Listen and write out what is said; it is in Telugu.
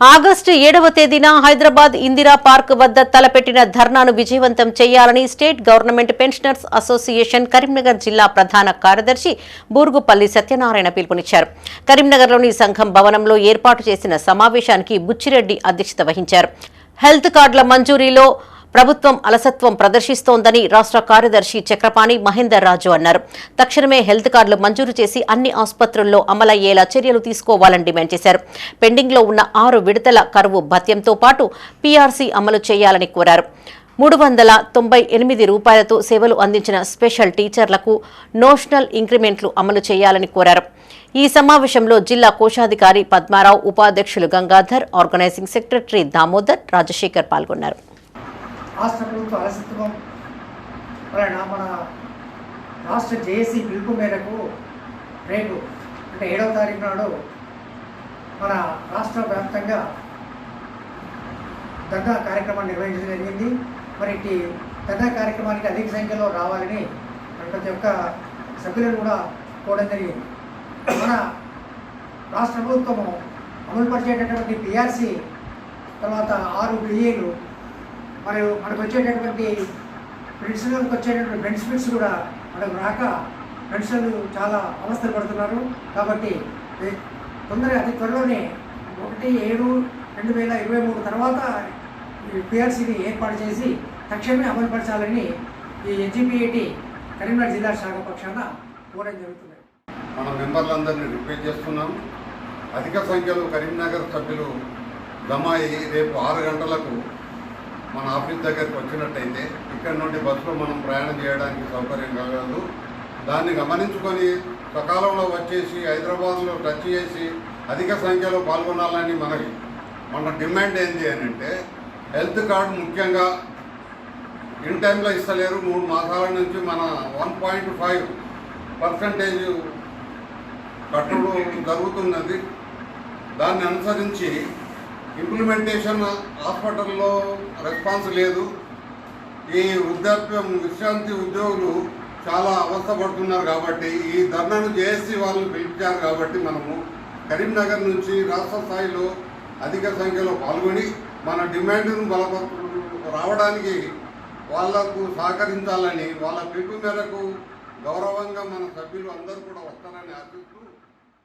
ఆగస్టు 7వ తేదీన హైదరాబాద్ ఇందిరా పార్క్ వద్ద తలపెట్టిన ధర్నాను విజయవంతం చేయాలని state government pensioners association Karimnagar జిల్లా ప్రధాన కార్యదర్శి బూర్గుపల్లి సత్యనారాయణ పిలుపునిచ్చారు. కరీంనగర్లోని సంఘం భవనంలో ఏర్పాటు చేసిన సమావేశానికి బుచ్చిరెడ్డి అధ్యక్షత వహించారు. హెల్త్ కార్డుల మంజూరీలో ప్రభుత్వం అలసత్వం ప్రదర్శిస్తోందని రాష్ట్ర కార్యదర్శి చక్రపాణి మహేందర్ రాజు అన్నారు. తక్షణమే హెల్త్ కార్డులు మంజూరు చేసి అన్ని ఆసుపత్రుల్లో అమలయ్యేలా చర్యలు తీసుకోవాలని డిమాండ్ చేశారు. పెండింగ్లో ఉన్న 6 విడతల కరువు భత్యంతో పాటు పీఆర్సీ అమలు చేయాలని కోరారు. 398 రూపాయలతో సేవలు అందించిన స్పెషల్ టీచర్లకు నోషనల్ ఇంక్రిమెంట్లు అమలు చేయాలని కోరారు. ఈ సమావేశంలో జిల్లా కోశాధికారి పద్మారావు, ఉపాధ్యక్షులు గంగాధర్, ఆర్గనైజింగ్ సెక్రటరీ దామోదర్, రాజశేఖర్ పాల్గొన్నారు. రాష్ట్ర ప్రభుత్వ అలసత్వం వలన మన రాష్ట్ర జేఏసీ పిలుపు మేరకు రేపు అంటే 7వ తారీఖు నాడు మన రాష్ట్ర వ్యాప్తంగా ధర్నా కార్యక్రమాన్ని నిర్వహించడం జరిగింది. మరి ఇట్టి ధర్నా కార్యక్రమానికి అధిక సంఖ్యలో రావాలని ప్రతి ఒక్క సభ్యులను కూడా కోవడం జరిగింది. మన రాష్ట్ర ప్రభుత్వము అమలుపరిచేటటువంటి పీఆర్సీ తర్వాత 6 డిఏలు మరియు మనకు వచ్చేటటువంటి పెన్షన్లకు వచ్చేటటువంటి బెనిఫిట్స్ కూడా మనకు రాక పెన్షన్లు చాలా అవస్థలు పడుతున్నారు. కాబట్టి అతి త్వరలోనే 1/7/2023 తర్వాత ఈ పిఆర్సీని ఏర్పాటు చేసి తక్షణమే అమలుపరచాలని ఈ ఎన్జీపీఏటీ కరీంనగర్ జిల్లా శాఖ పక్షాన కోరడం జరుగుతుంది. మన మెంబర్లందరినీ రిక్వెస్ట్ చేస్తున్నాం. అధిక సంఖ్యలో కరీంనగర్ సభ్యులు జమ అయ్యి రేపు 6 గంటలకు మన ఆఫీస్ దగ్గరికి వచ్చినట్టయితే ఇక్కడ నుండి బస్సులో మనం ప్రయాణం చేయడానికి సౌకర్యం కలగదు. దాన్ని గమనించుకొని సకాలంలో వచ్చేసి హైదరాబాద్లో టచ్ చేసి అధిక సంఖ్యలో పాల్గొనాలని మన డిమాండ్ ఏంటి అని అంటే, హెల్త్ కార్డు ముఖ్యంగా ఇన్ టైంలో ఇస్తలేరు. 3 మాసాల నుంచి మన 1.5% కట్టడం జరుగుతున్నది. దాన్ని అనుసరించి ఇంప్లిమెంటేషన్ హాస్పిటల్లో రెస్పాన్స్ లేదు. ఈ విశ్రాంతి ఉద్యోగులు చాలా అవస్థపడుతున్నారు. కాబట్టి ఈ ధర్నాను జేఏసీ వాళ్ళు పిలిచారు. కాబట్టి మనము కరీంనగర్ నుంచి రాష్ట్ర స్థాయిలో అధిక సంఖ్యలో పాల్గొని మన డిమాండ్ను రావడానికి వాళ్లకు సహకరించాలని, వాళ్ళ పిలుపు మేరకు గౌరవంగా మన సభ్యులు అందరూ కూడా వస్తారని ఆశిస్తూ